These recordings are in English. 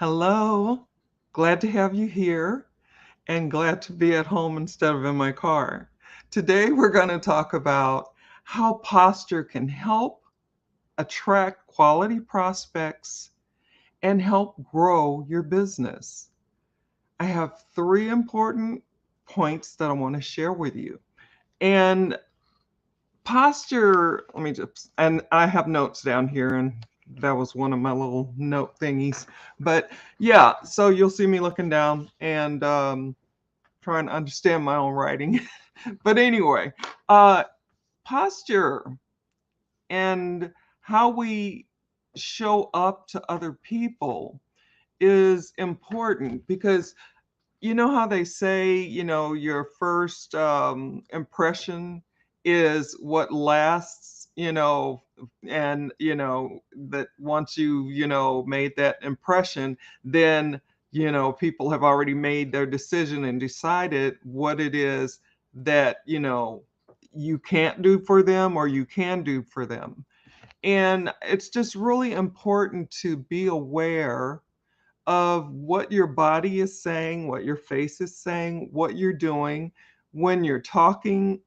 Hello. Glad to have you here and glad to be at home instead of in my car. Today, we're going to talk about how posture can help attract quality prospects and help grow your business. I have three important points that I want to share with you. And posture, let me just, and I have notes down here, and that was one of my little note thingies. But yeah, so you'll see me looking down and trying to understand my own writing. But anyway, uh, posture and how we show up to other people is important because you know how they say, your first impression is what lasts, and that once made that impression, then people have already made their decision and decided what it is that you can't do for them or you can do for them. And it's just really important to be aware of what your body is saying, what your face is saying, what you're doing when you're talking,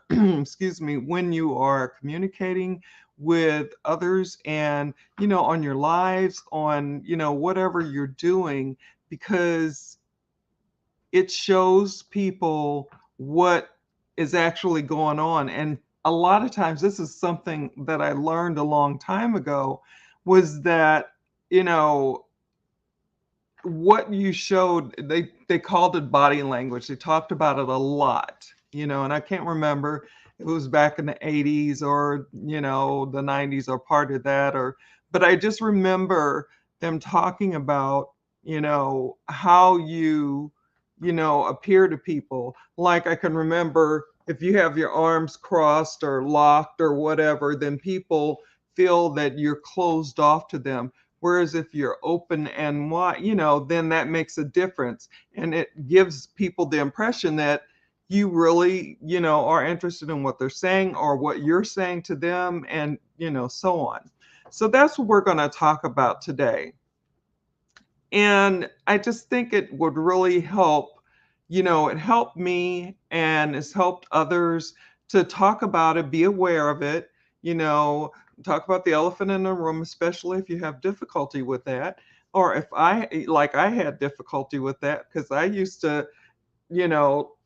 excuse me, when you are communicating with others and, on your lives, on, whatever you're doing, because it shows people what is actually going on. And a lot of times, this is something that I learned a long time ago, was that, you know, what you showed, they called it body language. They talked about it a lot, and I can't remember if it was back in the 80s or the 90s or part of that, or but I just remember them talking about how you appear to people. Like, I can remember, if you have your arms crossed or locked or whatever, then people feel that you're closed off to them. Whereas if you're open and wide, then that makes a difference. And it gives people the impression that you really, are interested in what they're saying or what you're saying to them, and, so on. So that's what we're going to talk about today. And I just think it would really help. It helped me and it's helped others to talk about it, be aware of it, you know, talk about the elephant in the room, especially if you have difficulty with that. Or if like I had difficulty with that, because I used to,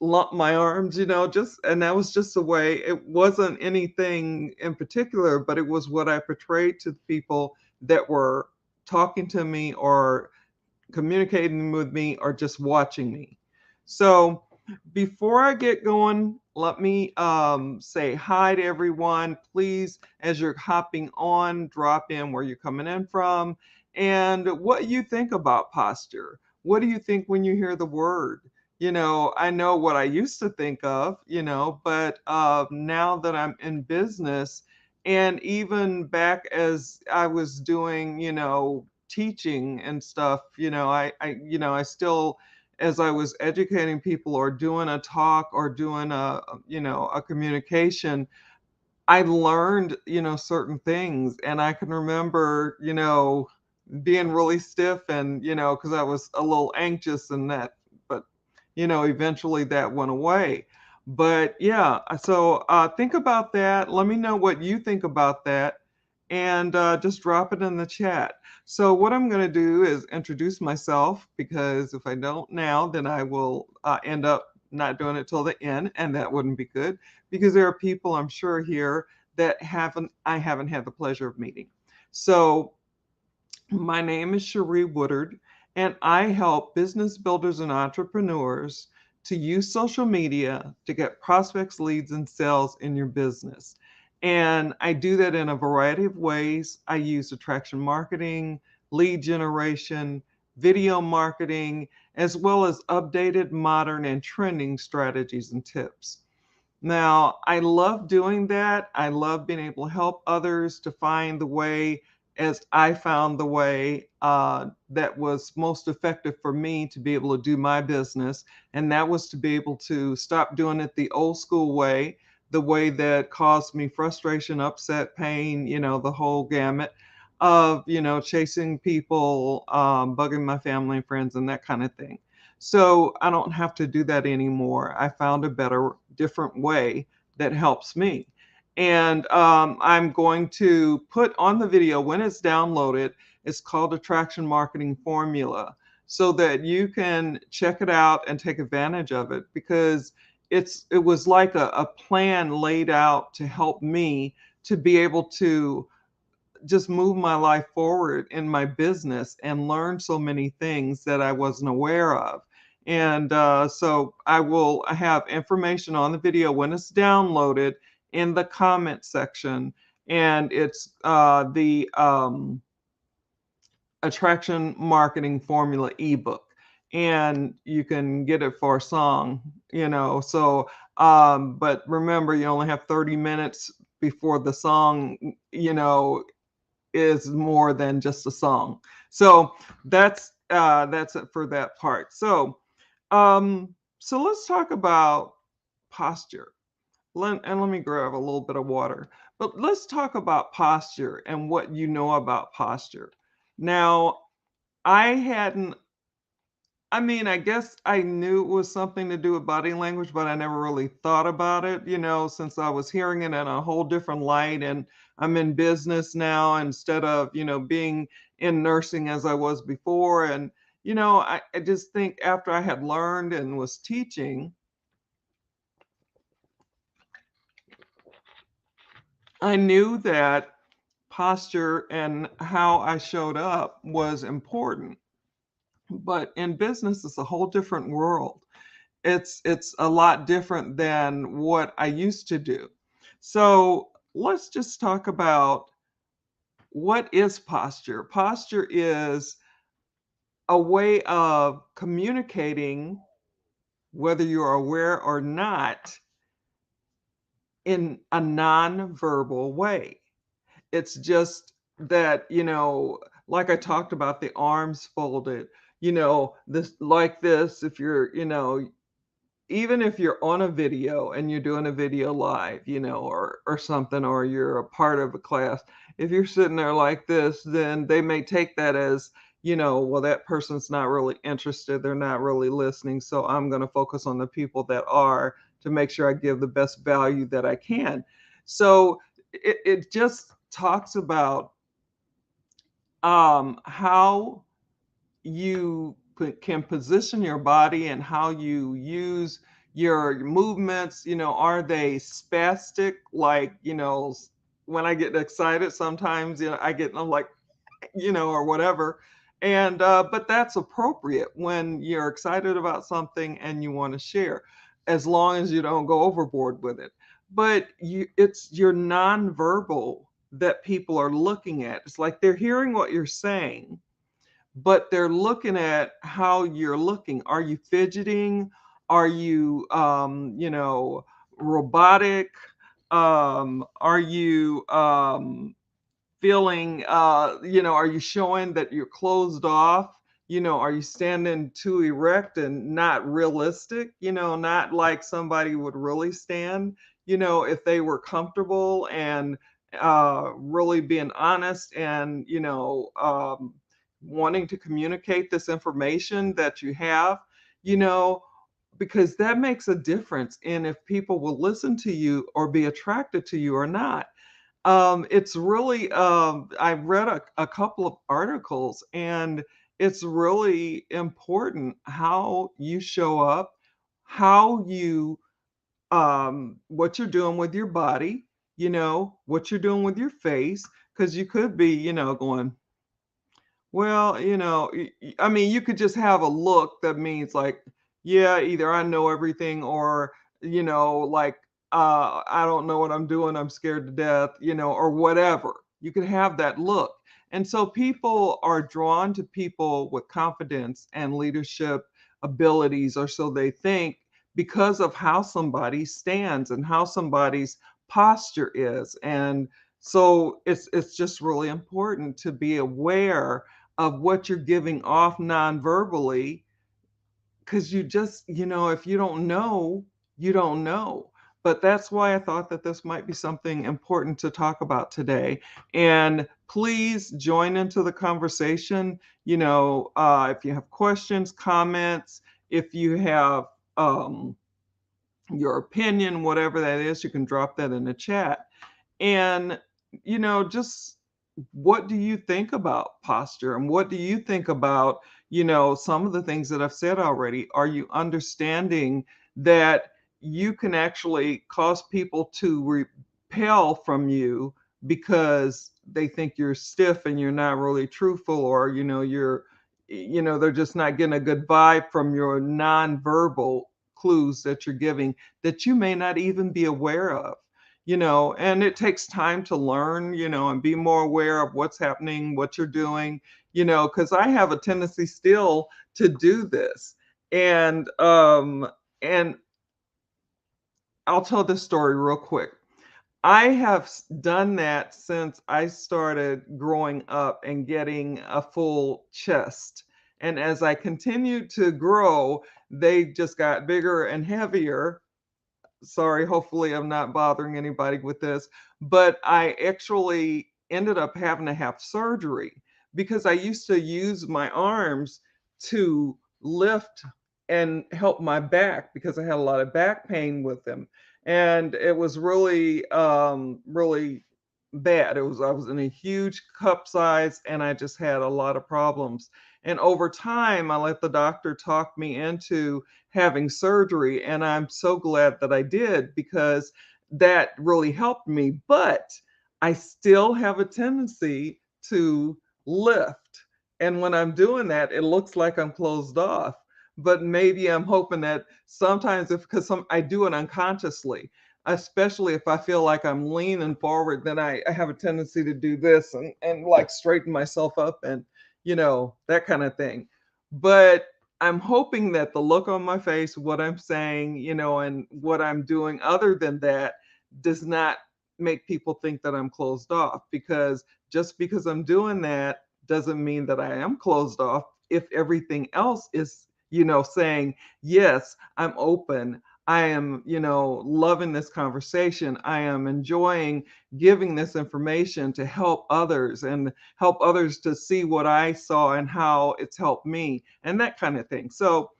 lump my arms, just, and that was just the way. It wasn't anything in particular, but it was what I portrayed to the people that were talking to me or communicating with me or just watching me. So before I get going, let me say hi to everyone. Please, as you're hopping on, drop in where you're coming in from and what you think about posture. What do you think when you hear the word? I know what I used to think of, but now that I'm in business, and even back as I was doing, teaching and stuff, I still, as I was educating people or doing a talk or doing a communication, I learned, certain things. And I can remember, being really stiff and, because I was a little anxious and that, but, eventually that went away. But yeah, so think about that. Let me know what you think about that, and just drop it in the chat. So what I'm going to do is introduce myself, because if I don't now, then I will end up not doing it till the end, and that wouldn't be good, because there are people I'm sure here that I haven't had the pleasure of meeting. So my name is Cherie Woodard, and I help business builders and entrepreneurs to use social media to get prospects, leads, and sales in your business. And I do that in a variety of ways. I use attraction marketing, lead generation, video marketing, as well as updated, modern, and trending strategies and tips. Now, I love doing that. I love being able to help others to find the way, as I found the way that was most effective for me to be able to do my business. And that was to be able to stop doing it the old school way, the way that caused me frustration, upset, pain, the whole gamut. of, chasing people, bugging my family and friends and that kind of thing. So I don't have to do that anymore. I found a better, different way that helps me. And I'm going to put on the video when it's downloaded. It's called Attraction Marketing Formula, so that you can check it out and take advantage of it, because it was like a plan laid out to help me to be able to just move my life forward in my business and learn so many things that I wasn't aware of. And so I have information on the video when it's downloaded in the comment section. And it's the Attraction Marketing Formula ebook. And you can get it for a song, So, but remember, you only have 30 minutes before the song, is more than just a song. So that's it for that part. So let's talk about posture. And let me grab a little bit of water. But let's talk about posture and what you know about posture. Now, I hadn't I mean, I guess I knew it was something to do with body language, but I never really thought about it, since I was hearing it in a whole different light. And I'm in business now instead of, being in nursing as I was before. And, I just think after I had learned and was teaching, I knew that posture and how I showed up was important. But in business, it's a whole different world. It's a lot different than what I used to do. So let's just talk about what is posture. Posture is a way of communicating, whether you're aware or not, in a non-verbal way. It's just that, like I talked about the arms folded, this like this, if you're, even if you're on a video and you're doing a video live, or something, or you're a part of a class, if you're sitting there like this, then they may take that as, well, that person's not really interested. They're not really listening. So I'm going to focus on the people that are, to make sure I give the best value that I can. So it just talks about how you can position your body and how you use your movements. Are they spastic, like, when I get excited sometimes, I get, I'm like, or whatever. And but that's appropriate when you're excited about something and you want to share, as long as you don't go overboard with it. But it's your nonverbal that people are looking at. It's like they're hearing what you're saying, but they're looking at how you're looking. Are you fidgeting? Are you, robotic? Are you feeling, are you showing that you're closed off? Are you standing too erect and not realistic? Not like somebody would really stand, if they were comfortable and really being honest and, wanting to communicate this information that you have, you know, because that makes a difference in if people will listen to you or be attracted to you or not. It's really, I've read a couple of articles, and it's really important how you show up, how you, what you're doing with your body, what you're doing with your face, because you could be, going, well, I mean, you could just have a look that means like, yeah, either I know everything, or, like, I don't know what I'm doing. I'm scared to death, or whatever. You could have that look. And so people are drawn to people with confidence and leadership abilities, or so they think, because of how somebody stands and how somebody's posture is. And so it's just really important to be aware of what you're giving off non-verbally, because you just, if you don't know, you don't know. But that's why I thought that this might be something important to talk about today. And please join into the conversation. If you have questions, comments, if you have your opinion, whatever that is, you can drop that in the chat. And, just what do you think about posture? And what do you think about, some of the things that I've said already? Are you understanding that you can actually cause people to repel from you because they think you're stiff and you're not really truthful, or, they're just not getting a good vibe from your nonverbal clues that you're giving that you may not even be aware of. And it takes time to learn, and be more aware of what's happening, what you're doing, because I have a tendency still to do this. And I'll tell this story real quick. I have done that since I started growing up and getting a full chest. And as I continued to grow, they just got bigger and heavier. Sorry, hopefully I'm not bothering anybody with this, but I actually ended up having to have surgery because I used to use my arms to lift and help my back because I had a lot of back pain with them. And it was really, really bad. I was in a huge cup size and I just had a lot of problems. And over time, I let the doctor talk me into having surgery. And I'm so glad that I did because that really helped me. But I still have a tendency to lift. And when I'm doing that, it looks like I'm closed off. But maybe I'm hoping that sometimes, because I do it unconsciously, especially if I feel like I'm leaning forward, then I have a tendency to do this and like straighten myself up and, that kind of thing. But I'm hoping that the look on my face, what I'm saying, and what I'm doing other than that does not make people think that I'm closed off, because just because I'm doing that doesn't mean that I am closed off if everything else is, saying, yes, I'm open. I am, loving this conversation. I am enjoying giving this information to help others and help others to see what I saw and how it's helped me and that kind of thing. So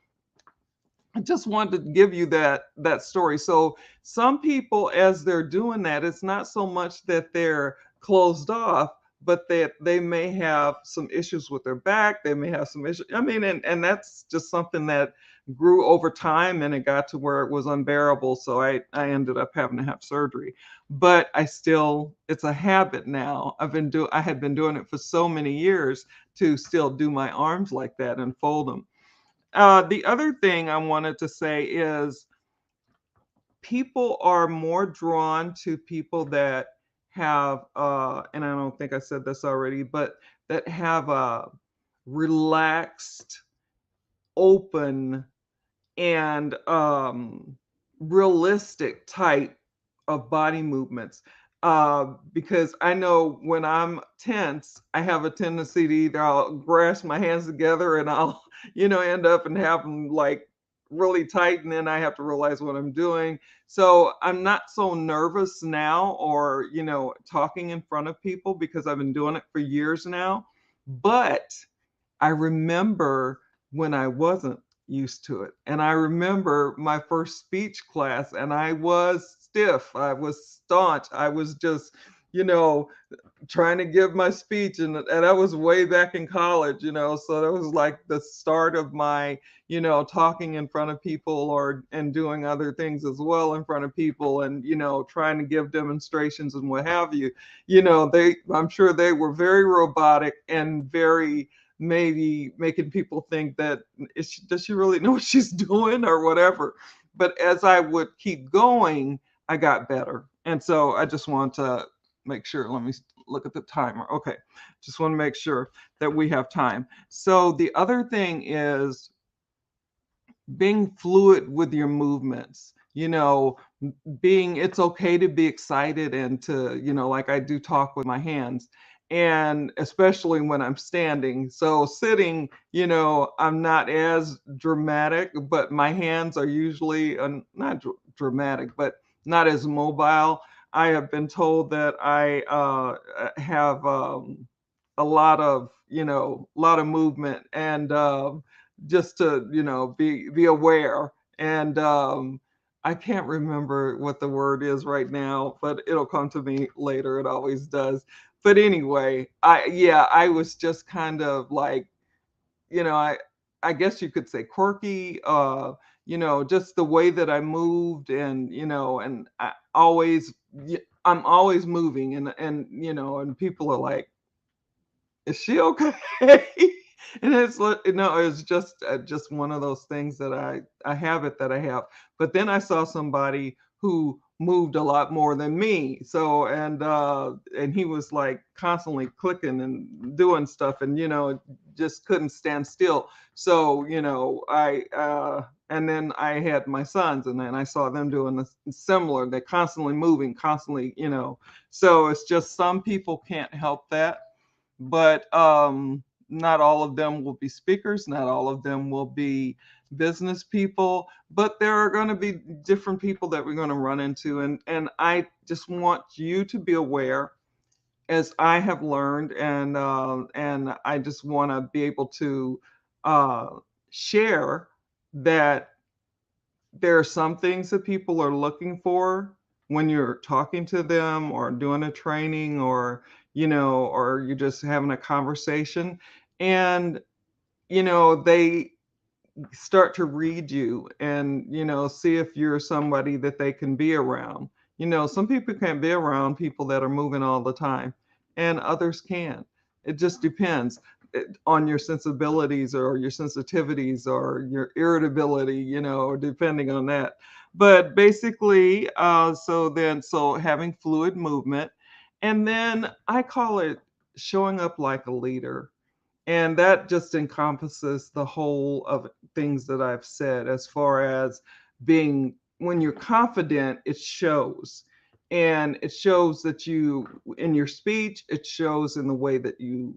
I just wanted to give you that story. So some people, as they're doing that, it's not so much that they're closed off, but that they may have some issues with their back. They may have some issues. I mean, and that's just something that grew over time, and it got to where it was unbearable. So I ended up having to have surgery. But it's a habit now. I had been doing it for so many years to still do my arms like that and fold them. The other thing I wanted to say is people are more drawn to people that have, and I don't think I said this already, but that have a relaxed, open, and realistic type of body movements. Because I know when I'm tense, I have a tendency to either I'll grasp my hands together and I'll, end up and have them like really tight, and then I have to realize what I'm doing. So I'm not so nervous now, or, talking in front of people because I've been doing it for years now. But I remember when I wasn't used to it. And I remember my first speech class, and I was stiff. I was staunch. I was just, you know, trying to give my speech. And that was way back in college, so that was like the start of my, talking in front of people and doing other things as well in front of people, and, trying to give demonstrations and what have you. I'm sure they were very robotic and very, maybe making people think that does she really know what she's doing or whatever. But as I would keep going, I got better. And so I just want to make sure. Let me look at the timer. Okay. Just want to make sure that we have time. So the other thing is being fluid with your movements. It's okay to be excited and to, like I do talk with my hands, and especially when I'm standing. So sitting, I'm not as dramatic, but my hands are usually not dramatic, but not as mobile. I have been told that I have a lot of, a lot of movement, and just to, be aware. And I can't remember what the word is right now, but it'll come to me later. It always does. But anyway, I was just kind of like, you know, I I guess you could say quirky, just the way that I moved, and and I'm always moving, and and people are like, "Is she okay?" And it's like, no, it's just one of those things that I have it that I have. But then I saw somebody who moved a lot more than me. So, and he was like constantly clicking and doing stuff, and just couldn't stand still. So, I and then I had my sons, and then I saw them doing the similar. They're constantly moving, constantly, so it's just some people can't help that, but not all of them will be speakers, not all of them will be business people, but there are going to be different people that we're going to run into, and I just want you to be aware, as I have learned, and I just want to be able to uh, share that there are some things that people are looking for when you're talking to them or doing a training, or or you're just having a conversation, and they start to read you, and see if you're somebody that they can be around. Some people can't be around people that are moving all the time, and others can. It just depends on your sensibilities or your sensitivities or your irritability, depending on that. But basically, so having fluid movement, and then I call it showing up like a leader, and that just encompasses the whole of things that I've said, as far as being, when you're confident, it shows. And it shows that in your speech, it shows in the way that you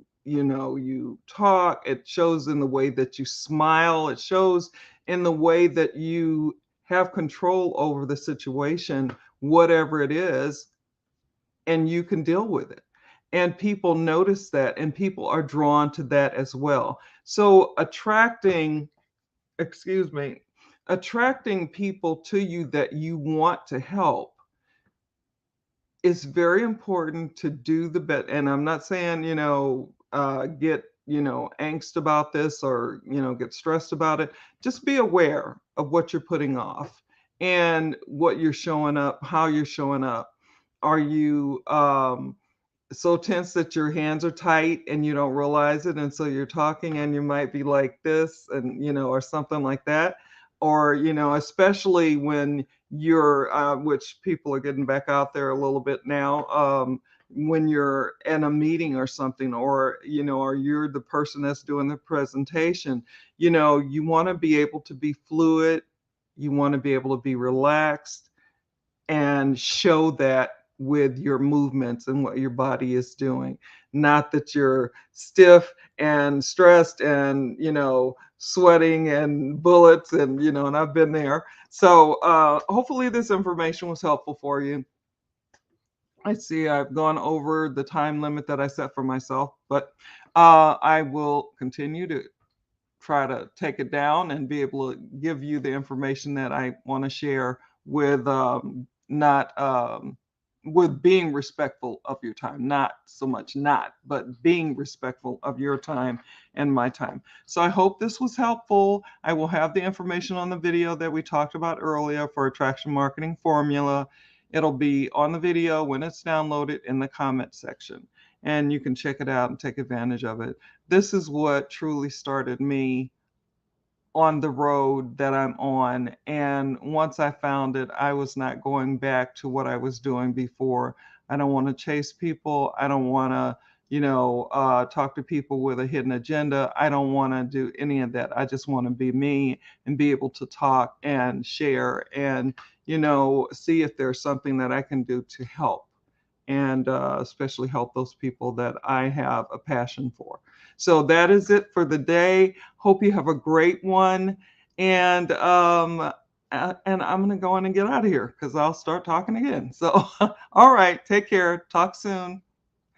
talk, it shows in the way that you smile, it shows in the way that you have control over the situation, whatever it is, and you can deal with it. And people notice that, and people are drawn to that as well. So excuse me, attracting people to you that you want to help is very important to do the best. And I'm not saying, get, angst about this, or, get stressed about it. Just be aware of what you're putting off, and what you're showing up, how you're showing up. Are you so tense that your hands are tight and you don't realize it, and so you're talking and you might be like this, and or something like that, or especially when you're which people are getting back out there a little bit now, when you're in a meeting or something, or you're the person that's doing the presentation, you want to be able to be fluid, you want to be able to be relaxed, and show that with your movements and what your body is doing. Not that you're stiff and stressed and, sweating and bullets, and, and I've been there. So hopefully this information was helpful for you. I see I've gone over the time limit that I set for myself, but I will continue to try to take it down and be able to give you the information that I want to share, with not with being respectful of your time, not so much not, but being respectful of your time and my time. So I hope this was helpful. I will have the information on the video that we talked about earlier for Attraction Marketing Formula. It'll be on the video when it's downloaded in the comment section, and you can check it out and take advantage of it. This is what truly started me on the road that I'm on. And once I found it, I was not going back to what I was doing before. I don't want to chase people. I don't want to, talk to people with a hidden agenda. I don't want to do any of that. I just want to be me and be able to talk and share and, see if there's something that I can do to help, and especially help those people that I have a passion for. So that is it for the day. Hope you have a great one. And and I'm going to go on and get out of here because I'll start talking again. So, all right, take care. Talk soon.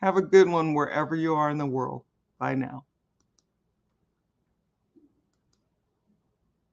Have a good one wherever you are in the world. Bye now.